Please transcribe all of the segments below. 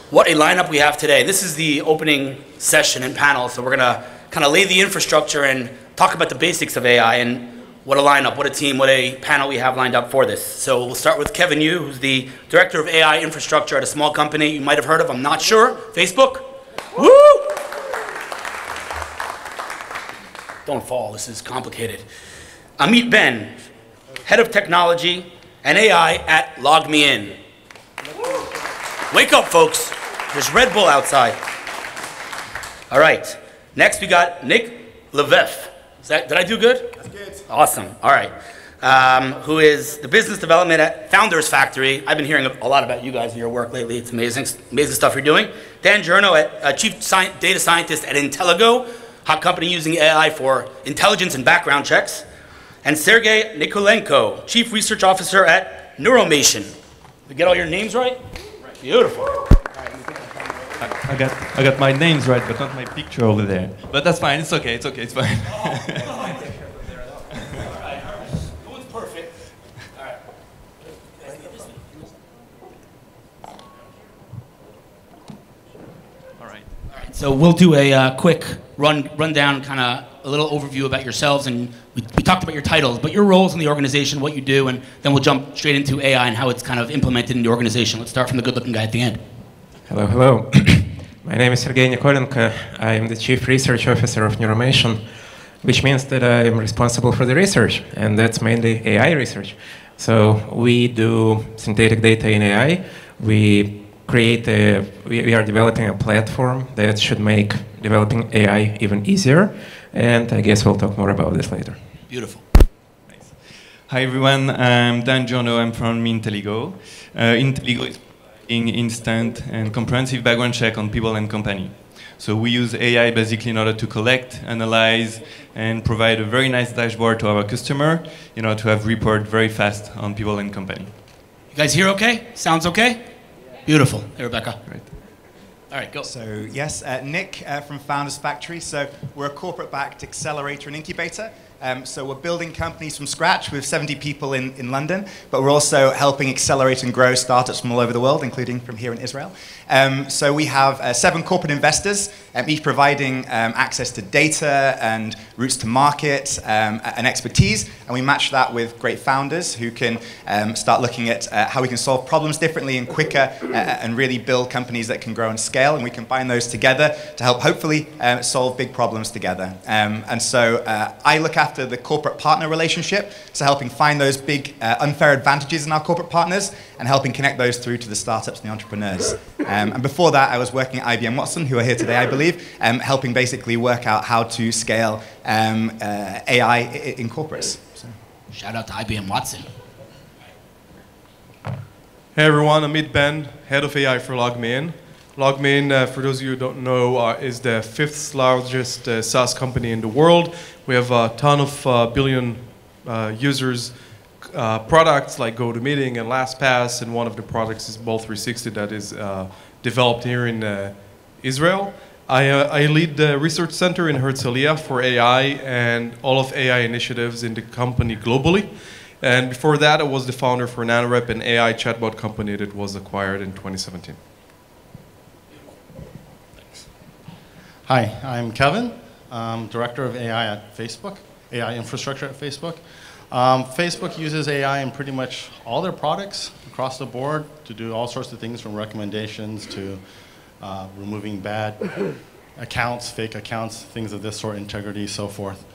What a lineup we have today. This is the opening session and panel, so we're going to kind of lay the infrastructure and talk about the basics of AI and what a lineup, what a team, what a panel we have lined up for this. So we'll start with Kevin Yu, who's the Director of AI Infrastructure at a small company you might have heard of, I'm not sure, Facebook? Woo! Don't fall, this is complicated. Amit Ben, Head of Technology and AI at LogMeIn. Wake up, folks. There's Red Bull outside. All right, next we got Levre. Did I do good? That's good. Awesome. All right. Who is the business development at Founders Factory. I've been hearing a lot about you guys and your work lately. It's amazing stuff you're doing. Journo, Chief Data Scientist at Intelligo, hot company using AI for intelligence and background checks. And Sergey Nikolenko, Chief Research Officer at Neuromation. Did we get all your names right? Beautiful. I got my names right, but not my picture over there. But that's fine. It's okay. It's okay. It's fine. No one's perfect. All right. All right. All right. So we'll do a quick rundown, kind of a little overview about yourselves, and we talked about your titles, but your roles in the organization, what you do, and then we'll jump straight into AI and how it's kind of implemented in the organization. Let's start from the good-looking guy at the end. Hello, hello. My name is Sergey Nikolenko. I am the Chief Research Officer of Neuromation, which means that I am responsible for the research, and that's mainly AI research. So we do synthetic data in AI. We are developing a platform that should make developing AI even easier, and I guess we'll talk more about this later. Beautiful. Nice. Hi everyone, I'm Journo. I'm from Intelligo. Intelligo is instant and comprehensive background check on people and company. So we use AI basically in order to collect, analyze, and provide a very nice dashboard to our customer in order to have report very fast on people and company. You guys hear okay? Sounds okay? Beautiful. Hey, Rebecca. Right. All right, go. So yes, Nick from Founders Factory. So we're a corporate-backed accelerator and incubator. So we're building companies from scratch with 70 people in London, but we're also helping accelerate and grow startups from all over the world, including from here in Israel. So we have 7 corporate investors, each providing access to data and routes to market and expertise, and we match that with great founders who can start looking at how we can solve problems differently and quicker and really build companies that can grow and scale, and we combine those together to help hopefully solve big problems together. And so I look after the corporate partner relationship, so helping find those big unfair advantages in our corporate partners and helping connect those through to the startups and the entrepreneurs. And before that, I was working at IBM Watson, who are here today, I believe, helping basically work out how to scale AI in corporates. So. Shout out to IBM Watson. Hey everyone, Amit Ben, Head of AI for LogMeIn. LogMeIn, for those of you who don't know, is the 5th largest SaaS company in the world. We have a ton of billion users, products like GoToMeeting and LastPass, and one of the products is Ball360 that is developed here in Israel. I lead the research center in Herzliya for AI and all of AI initiatives in the company globally. And before that, I was the founder for NanoRep, an AI chatbot company that was acquired in 2017. Hi, I'm Kevin, Director of AI at Facebook, AI infrastructure at Facebook. Facebook uses AI in pretty much all their products across the board to do all sorts of things, from recommendations to removing bad accounts, fake accounts, things of this sort, integrity, so forth.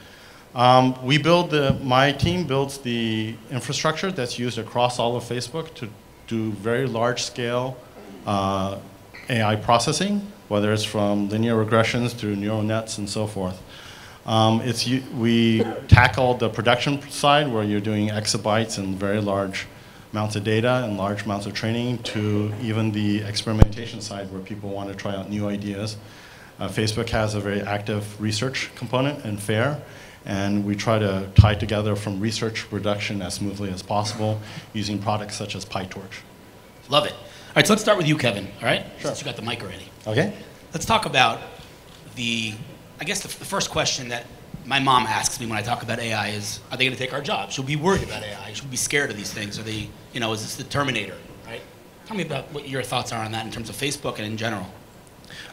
My team builds the infrastructure that's used across all of Facebook to do very large scale AI processing, whether it's from linear regressions through neural nets and so forth. We tackle the production side, where you're doing exabytes and very large amounts of data and large amounts of training, to even the experimentation side, where people want to try out new ideas. Facebook has a very active research component and FAIR, and we try to tie together from research to production as smoothly as possible using products such as PyTorch. Love it. All right, so let's start with you, Kevin, all right? Sure. Since you got the mic already. Okay. Let's talk about the first question that my mom asks me when I talk about AI is, are they going to take our jobs? Should we be worried about AI? Should we be scared of these things? Are they, is this the Terminator, right? Tell me about what your thoughts are on that in terms of Facebook and in general.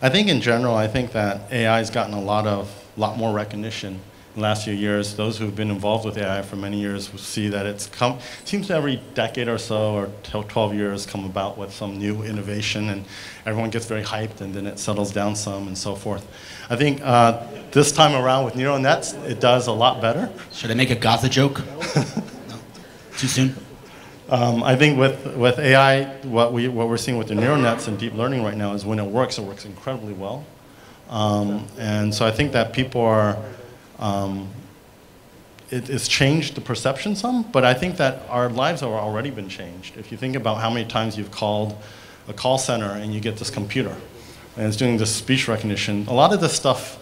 I think in general, I think that AI has gotten a lot more recognition in the last few years. Those who've been involved with AI for many years will see that seems every decade or so, or 12 years, come about with some new innovation, and everyone gets very hyped, and then it settles down some, and so forth. I think this time around with neural nets, it does a lot better. Should I make a Gotha joke? No. Too soon? I think with AI, what we're seeing with the neural nets and deep learning right now is when it works incredibly well. And so I think that people are, it's changed the perception some, but I think that our lives have already been changed. If you think about how many times you've called a call center and you get this computer, and it's doing this speech recognition, a lot of this stuff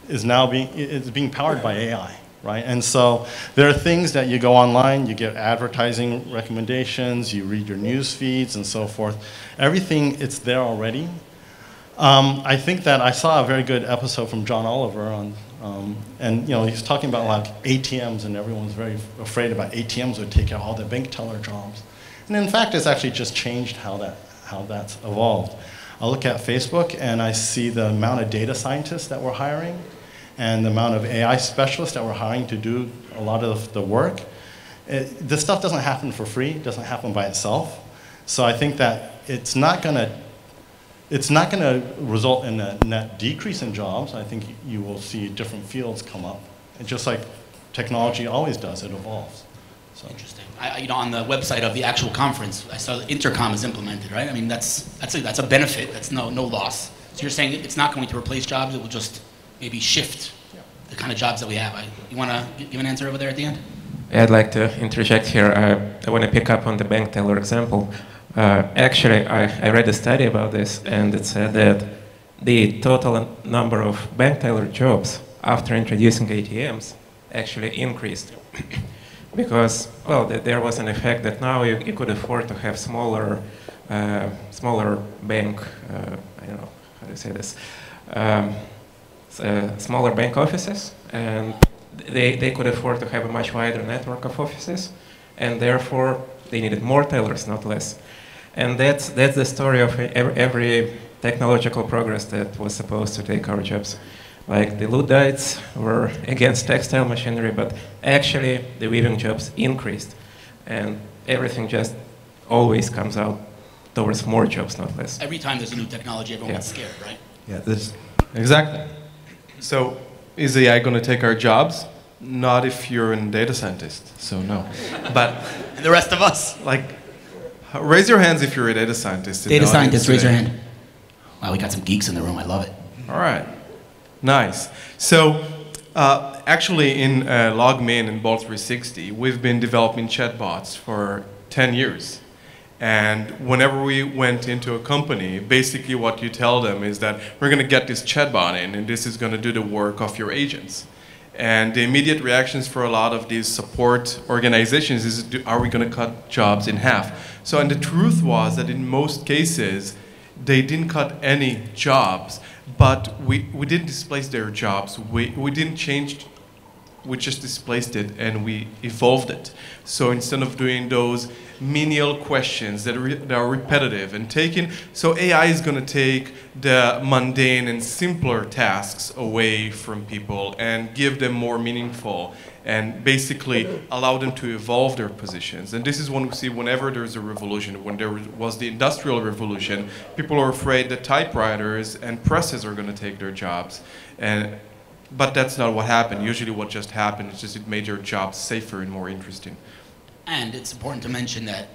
is now being powered by AI. Right? And so there are things that you go online, you get advertising recommendations, you read your news feeds and so forth. Everything, it's there already. I think that I saw a very good episode from John Oliver on, and he's talking about like ATMs, and everyone's very afraid about ATMs would take out all the bank teller jobs. And in fact, it's actually just changed how that's evolved. I look at Facebook and I see the amount of data scientists that we're hiring, and the amount of AI specialists that we're hiring to do a lot of the work. This stuff doesn't happen for free, it doesn't happen by itself. So I think that it's not gonna result in a net decrease in jobs. I think you will see different fields come up. And just like technology always does, it evolves. So. Interesting. On the website of the actual conference, I saw that intercom is implemented, right? I mean, that's a benefit, that's no loss. So you're saying it's not going to replace jobs, it will just maybe shift the kind of jobs that we have. You want to give an answer over there at the end? I'd like to interject here. I want to pick up on the bank teller example. Actually, I read a study about this, and it said that the total number of bank teller jobs after introducing ATMs actually increased. Because, well, there was an effect that now you could afford to have smaller bank, I don't know how to say this, smaller bank offices, and they could afford to have a much wider network of offices, and therefore they needed more tellers, not less. And that's the story of every technological progress that was supposed to take our jobs. Like the Luddites were against textile machinery, but actually the weaving jobs increased, and everything just always comes out towards more jobs, not less. Every time there's a new technology, everyone gets scared, right? Yeah, exactly. So, is AI going to take our jobs? Not if you're a data scientist, so no. But and the rest of us? Like, raise your hands if you're a data scientist. Data scientists, raise your hand. Wow, we got some geeks in the room. I love it. All right. Nice. So, actually in LogMeIn and Bolt 360, we've been developing chatbots for 10 years. And whenever we went into a company, basically what you tell them is that we're going to get this chatbot in, and this is going to do the work of your agents. And the immediate reactions for a lot of these support organizations is, are we going to cut jobs in half? So, and the truth was that in most cases, they didn't cut any jobs, but we didn't displace their jobs. We didn't change, we just displaced it and we evolved it. So instead of doing those menial questions that are repetitive and taking, so AI is going to take the mundane and simpler tasks away from people and give them more meaningful and basically allow them to evolve their positions. And this is when we see whenever there's a revolution. When there was the Industrial Revolution, people are afraid that typewriters and presses are going to take their jobs. But that's not what happened. Usually what just happened is just it made your jobs safer and more interesting. And it's important to mention that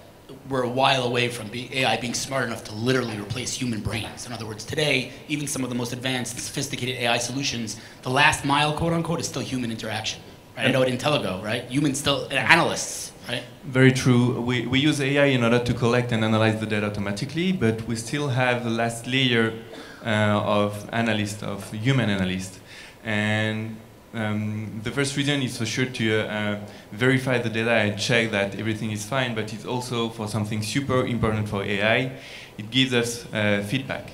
we're a while away from AI being smart enough to literally replace human brains. In other words, today, even some of the most advanced, sophisticated AI solutions, the last mile, quote unquote, is still human interaction. Right? I know at Intelligo, right? Humans still, analysts, right? Very true. We use AI in order to collect and analyze the data automatically, but we still have the last layer of analysts, of human analysts. And the first reason is for sure to verify the data and check that everything is fine, but it's also for something super important for AI. It gives us feedback.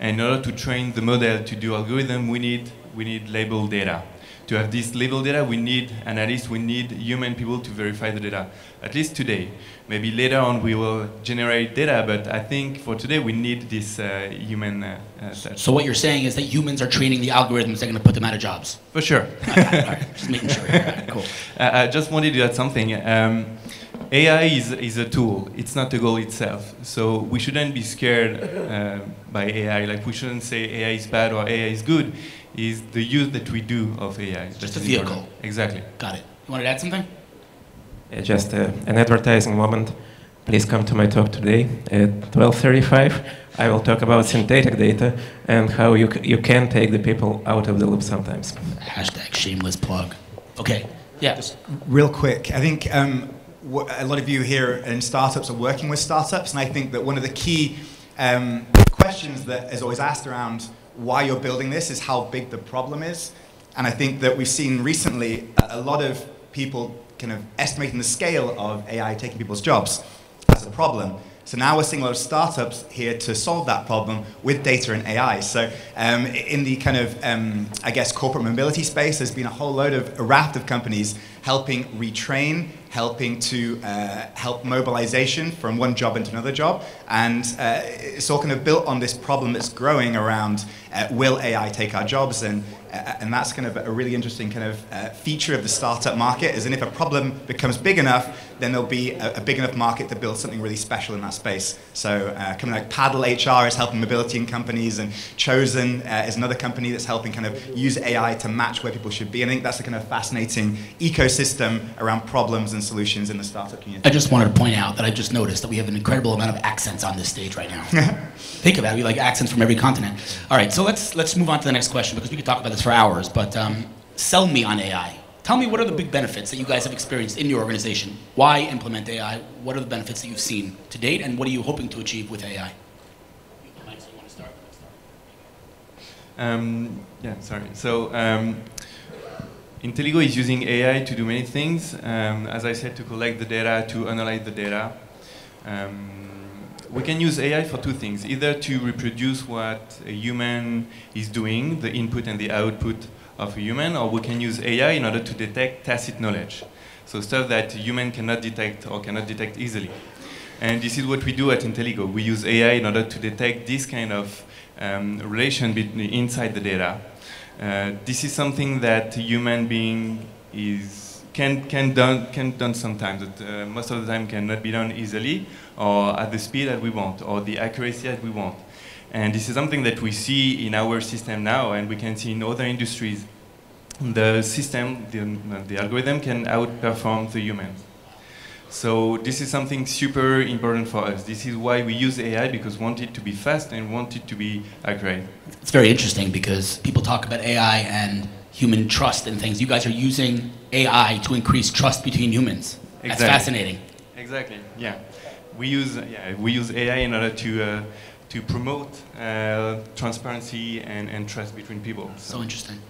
And in order to train the model to do algorithm, we need labeled data. To have this level data, we need analysts, we need human people to verify the data, at least today. Maybe later on we will generate data, but I think for today we need this human touch. So what you're saying is that humans are training the algorithms that are going to put them out of jobs? For sure. All right, just making sure. All right, cool. I just wanted to add something. AI is a tool, it's not a goal itself. So we shouldn't be scared by AI. Like we shouldn't say AI is bad or AI is good. Is the use that we do of AI. Just a vehicle. Exactly. Got it. You wanted to add something? Just an advertising moment. Please come to my talk today at 12:35. I will talk about synthetic data and how you can take the people out of the loop sometimes. Hashtag shameless plug. Okay. Yeah. Just real quick, I think a lot of you here in startups are working with startups, and I think that one of the key questions that is always asked around why you're building this is how big the problem is. And I think that we've seen recently a lot of people kind of estimating the scale of AI taking people's jobs as a problem. So now we're seeing a lot of startups here to solve that problem with data and AI. So in the kind of, I guess, corporate mobility space, there's been a raft of companies helping retrain, helping to help mobilization from one job into another job. And it's all kind of built on this problem that's growing around, will AI take our jobs? And that's kind of a really interesting kind of feature of the startup market, is that if a problem becomes big enough, then there'll be a big enough market to build something really special in that space. So company like Paddle HR is helping mobility in companies, and Chosen is another company that's helping kind of use AI to match where people should be. And I think that's a kind of fascinating ecosystem around problems and solutions in the startup community. I just wanted to point out that I just noticed that we have an incredible amount of accents on this stage right now. Think about it, we like accents from every continent. All right, so let's move on to the next question, because we could talk about this for hours, but sell me on AI. Tell me, what are the big benefits that you guys have experienced in your organization? Why implement AI? What are the benefits that you've seen to date, and what are you hoping to achieve with AI? Yeah, sorry. So Intelligo is using AI to do many things. As I said, to collect the data, to analyze the data. We can use AI for two things: either to reproduce what a human is doing, the input and the output of a human, or we can use AI in order to detect tacit knowledge. So stuff that a human cannot detect or cannot detect easily. And this is what we do at Intelligo. We use AI in order to detect this kind of relation between inside the data. This is something that a human being can done sometimes. That most of the time cannot be done easily, or at the speed that we want, or the accuracy that we want. And this is something that we see in our system now, and we can see in other industries. The system, the algorithm can outperform the humans. So this is something super important for us. This is why we use AI, because we want it to be fast and want it to be accurate. It's very interesting, because people talk about AI and human trust and things. You guys are using AI to increase trust between humans. That's Exactly. fascinating. Exactly. Yeah, we use AI in order to promote transparency and trust between people. So interesting.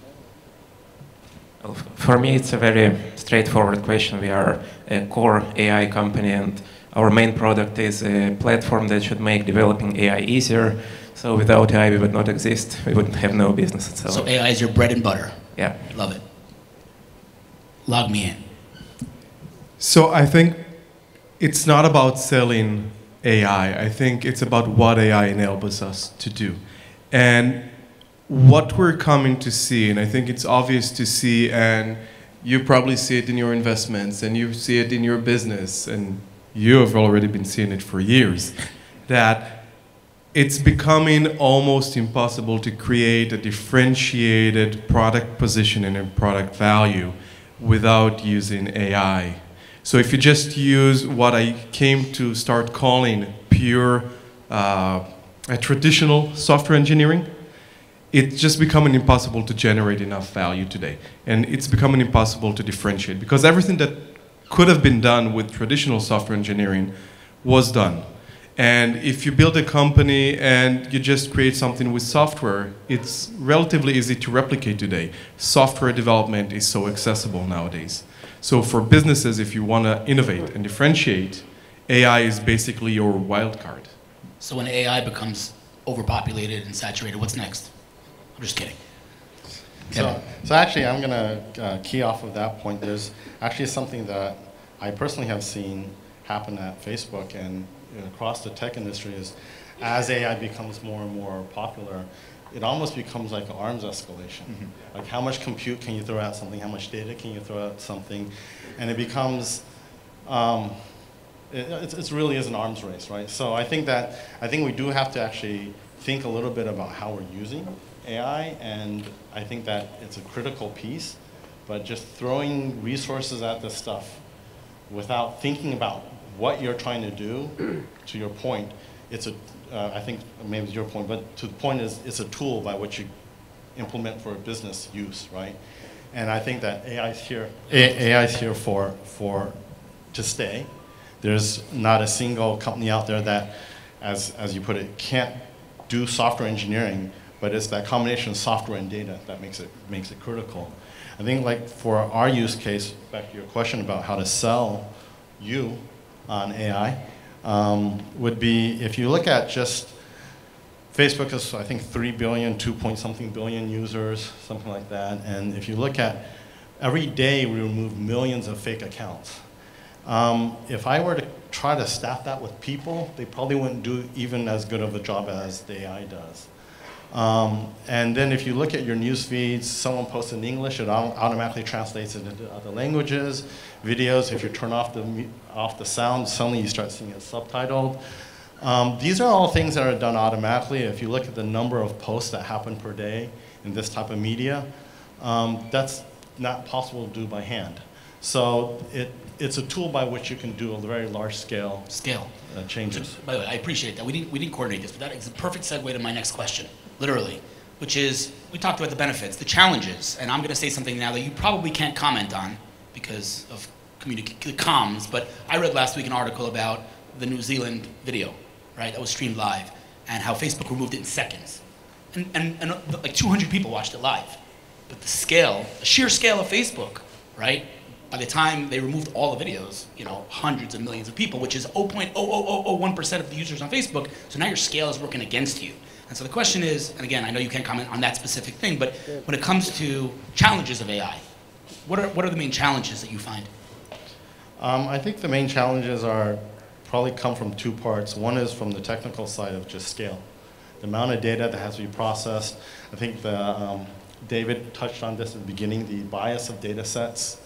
Well, for me, it's a very straightforward question. We are a core AI company, and our main product is a platform that should make developing AI easier. So without AI, we would not exist. We would have no business. So AI is your bread and butter. Yeah. Love it. LogMeIn. So I think it's not about selling AI. I think it's about what AI enables us to do. And what we're coming to see, and I think it's obvious to see, and you probably see it in your investments, and you see it in your business, and you have already been seeing it for years, that it's becoming almost impossible to create a differentiated product position and a product value without using AI. So if you just use what I came to start calling pure traditional software engineering, it's just becoming impossible to generate enough value today. And it's becoming impossible to differentiate, because everything that could have been done with traditional software engineering was done. And if you build a company and you just create something with software, it's relatively easy to replicate today. Software development is so accessible nowadays. So for businesses, if you want to innovate and differentiate, AI is basically your wild card. So when AI becomes overpopulated and saturated, what's next? I'm just kidding. So actually, I'm going to key off of that point. There's actually something that I personally have seen happen at Facebook and across the tech industry is as AI becomes more and more popular, it almost becomes like an arms escalation. Like how much compute can you throw at something, how much data can you throw at something, and it becomes, it really is an arms race, right? So I think we do have to actually think a little bit about how we're using AI, and I think that it's a critical piece, but just throwing resources at this stuff without thinking about what you're trying to do, to your point, it's I think maybe it's your point, but to the point is it's a tool by which you implement for a business use, right? And I think that AI is here to stay. There's not a single company out there that, as you put it, can't do software engineering, but it's that combination of software and data that makes it critical. I think like for our use case, back to your question about how to sell you on AI, would be if you look at just Facebook is, I think, 3 billion, 2-point-something billion users, something like that. And if you look at every day, we remove millions of fake accounts. If I were to try to staff that with people, they probably wouldn't do even as good of a job as the AI does. And then if you look at your news feeds, someone posts in English, it automatically translates it into other languages. Videos, if you turn off the sound, suddenly you start seeing it subtitled. These are all things that are done automatically. If you look at the number of posts that happen per day in this type of media, that's not possible to do by hand. So it's a tool by which you can do a very large scale changes. So, by the way, I appreciate that. We didn't coordinate this, but that is a perfect segue to my next question, literally, which is we talked about the benefits, the challenges, and I'm going to say something now that you probably can't comment on because of comms, but I read last week an article about the New Zealand video, right, that was streamed live, and how Facebook removed it in seconds. And like 200 people watched it live. But the sheer scale of Facebook, right, by the time they removed all the videos, hundreds of millions of people, which is 0.00001% of the users on Facebook, so now your scale is working against you. And so the question is, and again, I know you can't comment on that specific thing, but when it comes to challenges of AI, what are the main challenges that you find? I think the main challenges probably come from two parts. One is from the technical side of just scale. The amount of data that has to be processed. I think David touched on this at the beginning, the bias of data sets.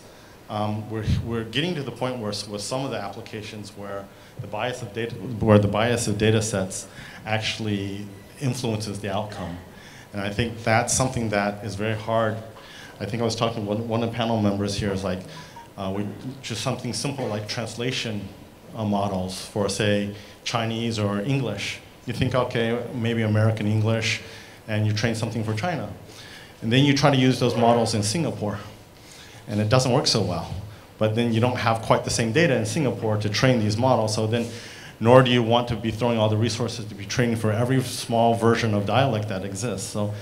We're getting to the point where with some of the applications where the bias of data sets actually influences the outcome. And I think that's something that is very hard. I think I was talking to one of the panel members here is like, just something simple like translation models for, say, Chinese or English. You think, okay, maybe American English, and you train something for China. And then you try to use those models in Singapore, and it doesn't work so well. But then you don't have quite the same data in Singapore to train these models, so then nor do you want to be throwing all the resources to be training for every small version of dialect that exists. So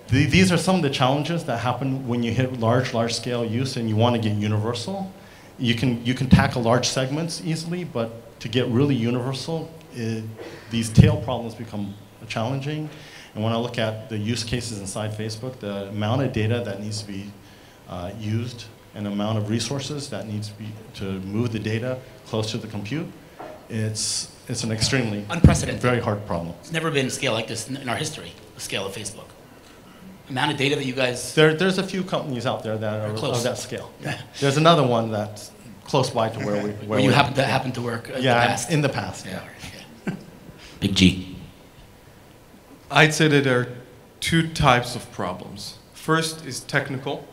these are some of the challenges that happen when you hit large scale use and you want to get universal. You can tackle large segments easily, but to get really universal, these tail problems become challenging. And when I look at the use cases inside Facebook, the amount of data that needs to be used and the amount of resources that needs to be to move the data close to the compute, it's an extremely unprecedented, very hard problem. It's never been a scale like this in our history, the scale of Facebook. Amount of data that you guys... There's a few companies out there that are of that scale. Yeah. There's another one that's close by to where you happen to work in the past. In the past. Yeah. Okay. Big G. I'd say that there are two types of problems. First is technical.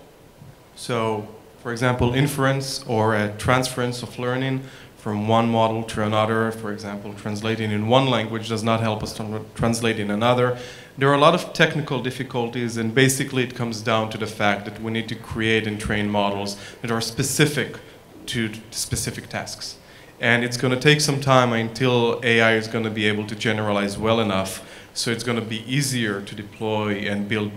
So, for example, inference or a transference of learning from one model to another. For example, translating in one language does not help us to translate in another. There are a lot of technical difficulties, and basically it comes down to the fact that we need to create and train models that are specific to specific tasks. And it's going to take some time until AI is going to be able to generalize well enough, so it's going to be easier to deploy and build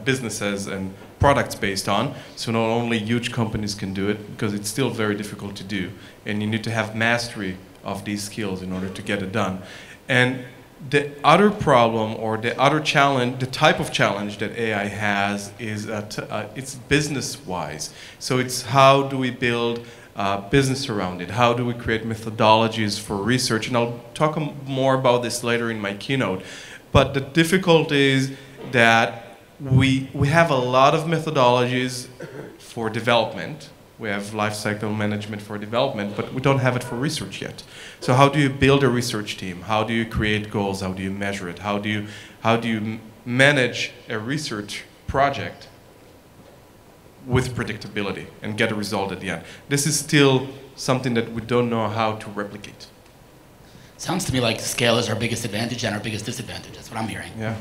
businesses and products based on. So not only huge companies can do it, because it's still very difficult to do, and you need to have mastery of these skills in order to get it done. And The other problem or the other challenge, the type of challenge that AI has is it's business-wise. So it's how do we build business around it? How do we create methodologies for research? And I'll talk more about this later in my keynote. But the difficulty is that we have a lot of methodologies for development. We have lifecycle management for development, but we don't have it for research yet. So how do you build a research team? How do you create goals? How do you measure it? How do you manage a research project with predictability and get a result at the end? This is still something that we don't know how to replicate. Sounds to me like scale is our biggest advantage and our biggest disadvantage. That's what I'm hearing. Yeah.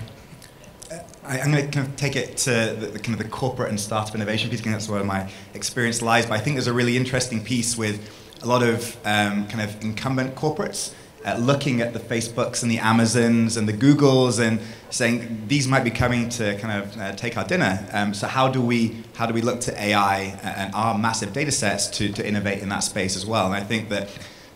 I'm going to kind of take it to the kind of the corporate and startup innovation piece. I think that's where my experience lies. But I think there's a really interesting piece with a lot of kind of incumbent corporates looking at the Facebooks and the Amazons and the Googles and saying these might be coming to kind of take our dinner. So how do we look to AI and our massive data sets to innovate in that space as well? And I think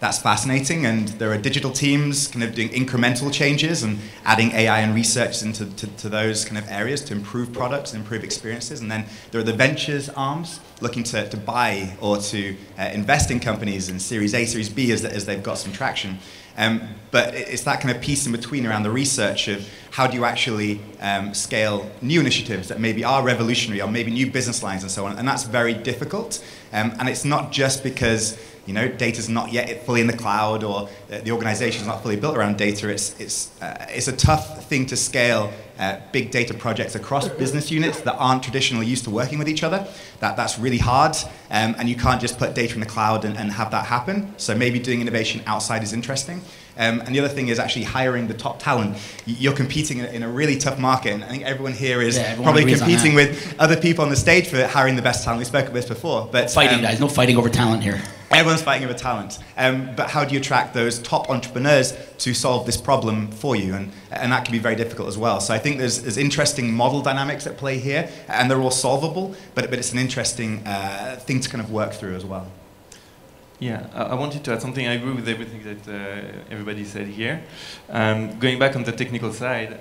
that's fascinating, and there are digital teams kind of doing incremental changes and adding AI and research into those kind of areas to improve products and improve experiences. And then there are the ventures arms looking to buy or to invest in companies in Series A, Series B as they've got some traction. But it's that kind of piece in between around the research of how do you actually scale new initiatives that maybe are revolutionary or maybe new business lines and so on. And that's very difficult. And it's not just because data's not yet fully in the cloud or the organization's not fully built around data. It's a tough thing to scale big data projects across business units that aren't traditionally used to working with each other. That's really hard, and you can't just put data in the cloud and have that happen. So maybe doing innovation outside is interesting. And the other thing is actually hiring the top talent. You're competing in a really tough market, and I think everyone here is probably competing with other people on the stage for hiring the best talent. We spoke about this before. But fighting, guys, no fighting over talent here. Everyone's fighting over talent. But how do you attract those top entrepreneurs to solve this problem for you? And that can be very difficult as well. So I think there's interesting model dynamics at play here, and they're all solvable, but it's an interesting thing to kind of work through as well. Yeah, I wanted to add something. I agree with everything that everybody said here. Going back on the technical side,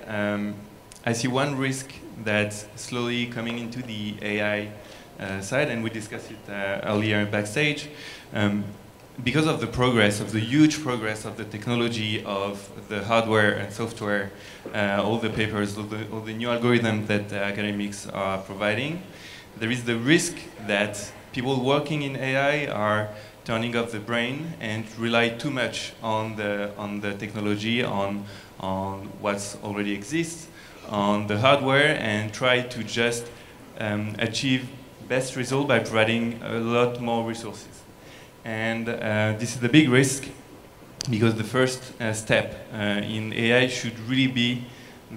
I see one risk that's slowly coming into the AI side, and we discussed it earlier backstage. Because of the progress, of the huge progress of the technology, of the hardware and software, all the papers, all the new algorithms that academics are providing, there is the risk that people working in AI are turning off the brain and rely too much on the technology, on what already exists, on the hardware, and try to just achieve best result by providing a lot more resources. And this is a big risk, because the first step in AI should really be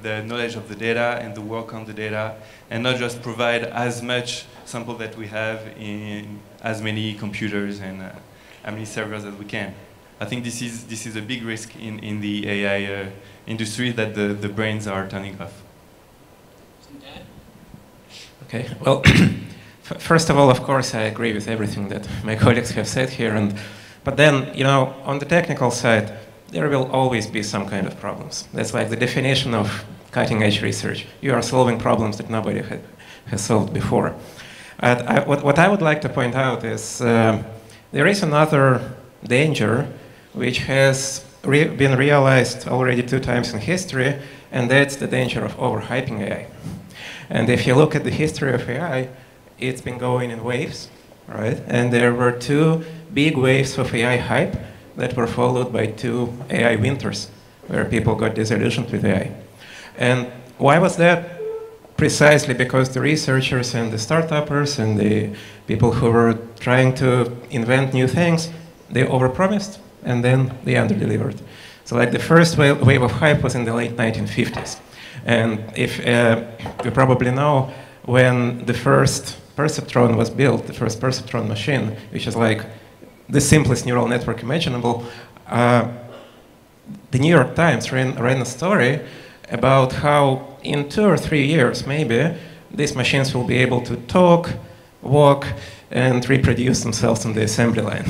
the knowledge of the data and the work on the data, and not just provide as much sample that we have in as many computers and as many servers as we can. I think this is a big risk in the AI industry, that the brains are turning off. Okay, well, first of all, of course, I agree with everything that my colleagues have said here. But then, on the technical side, there will always be some kind of problems. That's like the definition of cutting-edge research. You are solving problems that nobody has solved before. What I would like to point out is there is another danger which has been realized already 2 times in history, and that's the danger of overhyping AI. And if you look at the history of AI, it's been going in waves, right? And there were 2 big waves of AI hype that were followed by 2 AI winters, where people got disillusioned with AI. And why was that? Precisely because the researchers and the startuppers and the people who were trying to invent new things, they overpromised and then they underdelivered. So like the first wave of hype was in the late 1950s. And if you probably know, when the first perceptron was built, the first perceptron machine, which is like the simplest neural network imaginable, the New York Times ran a story about how in 2 or 3 years, maybe, these machines will be able to talk, walk, and reproduce themselves on the assembly line,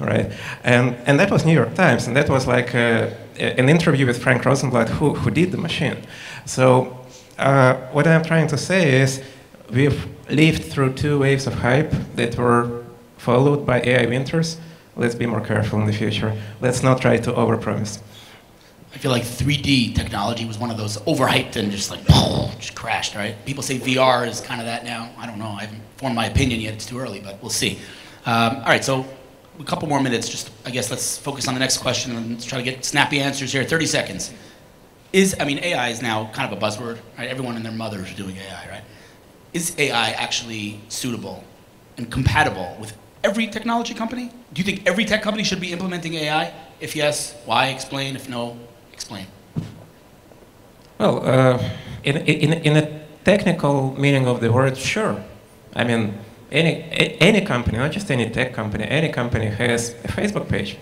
right? And that was New York Times, and that was like a an interview with Frank Rosenblatt, who did the machine. So what I'm trying to say is we've lived through 2 waves of hype that were followed by AI winters. Let's be more careful in the future. Let's not try to overpromise. I feel like 3D technology was one of those overhyped and just like, just crashed, right? People say VR is kind of that now. I don't know. I haven't formed my opinion yet. It's too early, but we'll see. All right, so a couple more minutes. Just, I guess, let's focus on the next question and let's try to get snappy answers here. 30 seconds. AI is now kind of a buzzword, right? Everyone and their mother is doing AI, right? Is AI actually suitable and compatible with every technology company? Do you think every tech company should be implementing AI? If yes, why? Explain. If no, explain. Well, in a technical meaning of the word, sure. I mean, any company, not just any tech company, any company has a Facebook page,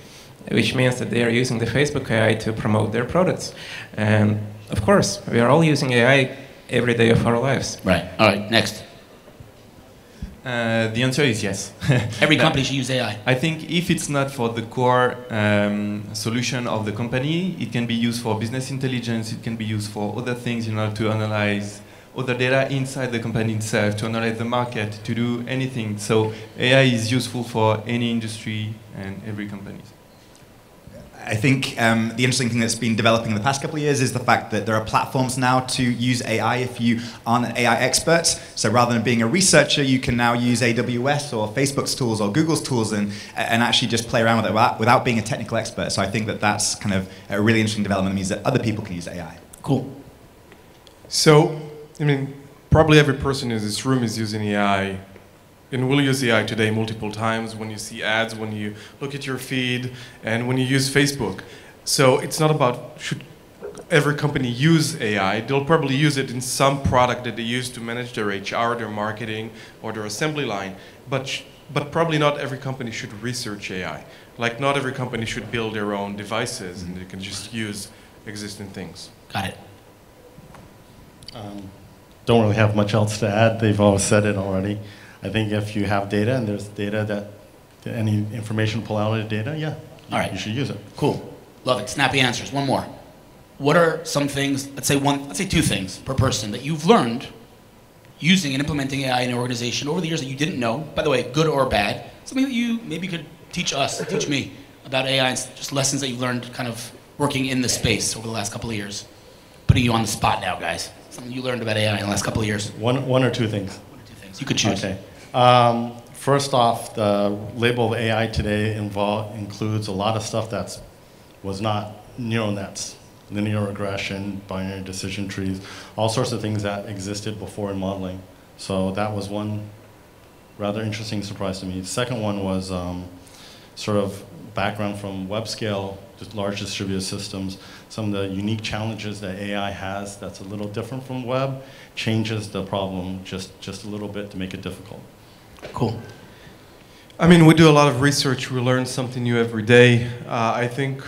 which means that they are using the Facebook AI to promote their products. And of course, we are all using AI every day of our lives. Right. All right, next. The answer is yes. Every company should use AI. I think if it's not for the core solution of the company, it can be used for business intelligence, it can be used for other things in order to analyze other data inside the company itself, to analyze the market, to do anything. So AI is useful for any industry and every company. I think the interesting thing that's been developing in the past couple of years is the fact that there are platforms now to use AI if you aren't an AI expert. So rather than being a researcher, you can now use AWS or Facebook's tools or Google's tools and actually just play around with it without being a technical expert. So I think that that's kind of a really interesting development. It means that other people can use AI. Cool. So, I mean, probably every person in this room is using AI. And we'll use AI today multiple times when you see ads, when you look at your feed, and when you use Facebook. So it's not about should every company use AI. They'll probably use it in some product that they use to manage their HR, their marketing, or their assembly line. But probably not every company should research AI. Like not every company should build their own devices and they can just use existing things. Got it. Don't really have much else to add. They've all said it already. I think if you have data and there's data that any information pull out of the data, yeah, all right, you should use it. Cool. Love it. Snappy answers. One more. What are some things, let's say 2 things per person that you've learned using and implementing AI in your organization over the years that you didn't know, by the way, good or bad, something that you maybe could teach us, teach me about AI and just lessons that you've learned kind of working in the space over the last couple of years. Putting you on the spot now, guys. Something you learned about AI in the last couple of years. One or two things. You could choose. Okay. First off, the label of AI today includes a lot of stuff that was not neural nets, linear regression, binary decision trees, all sorts of things that existed before in modeling. So that was one rather interesting surprise to me. The second one was sort of background from web scale, just large distributed systems. Some of the unique challenges that AI has that's a little different from web changes the problem just a little bit to make it difficult. Cool. I mean, we do a lot of research. We learn something new every day. I think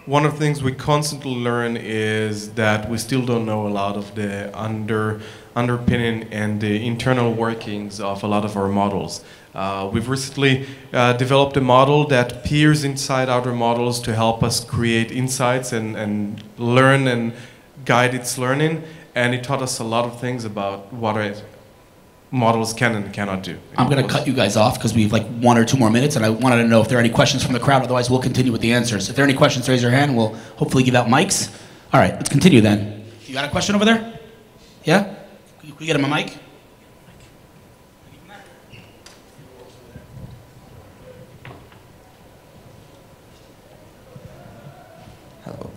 one of the things we constantly learn is that we still don't know a lot of the underpinning and the internal workings of a lot of our models. We've recently developed a model that peers inside other models to help us create insights and learn and guide its learning. And it taught us a lot of things about what models can and cannot do. I'm going to cut you guys off because we have like 1 or 2 more minutes, and I wanted to know if there are any questions from the crowd. Otherwise, we'll continue with the answers. If there are any questions, raise your hand, and we'll hopefully give out mics. All right, let's continue then. You got a question over there? Yeah? Can you get him a mic? Hello.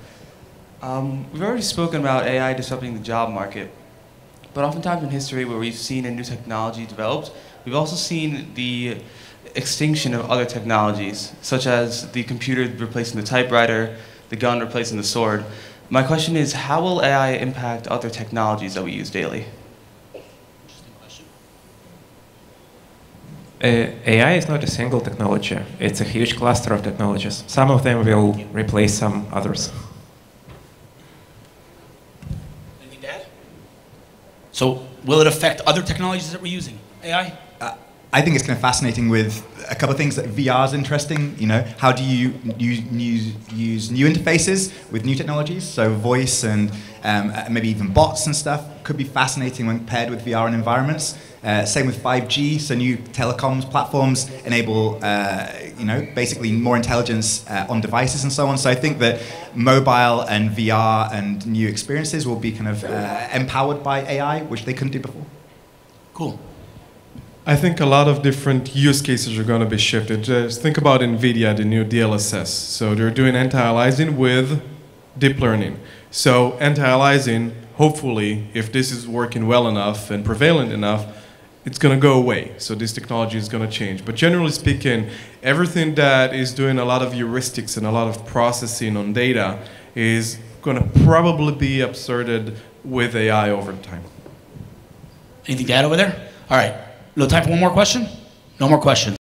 We've already spoken about AI disrupting the job market, but oftentimes in history where we've seen a new technology developed, we've also seen the extinction of other technologies, such as the computer replacing the typewriter, the gun replacing the sword. My question is, how will AI impact other technologies that we use daily? AI is not a single technology. It's a huge cluster of technologies. Some of them will replace some others. So will it affect other technologies that we're using? AI? I think it's kind of fascinating with a couple of things. That VR is interesting. You know, how do you use new interfaces with new technologies? So voice and maybe even bots and stuff could be fascinating when paired with VR and environments. Same with 5G. So new telecoms platforms enable basically more intelligence on devices and so on. So I think that mobile and VR and new experiences will be kind of empowered by AI, which they couldn't do before. Cool. I think a lot of different use cases are going to be shifted. Just think about NVIDIA, the new DLSS. So they're doing anti-aliasing with deep learning. So anti-aliasing, hopefully, if this is working well enough and prevalent enough, it's going to go away. So this technology is going to change. But generally speaking, everything that is doing a lot of heuristics and a lot of processing on data is going to probably be absorbed with AI over time. Anything to add over there? All right. No time for one more question? No more questions.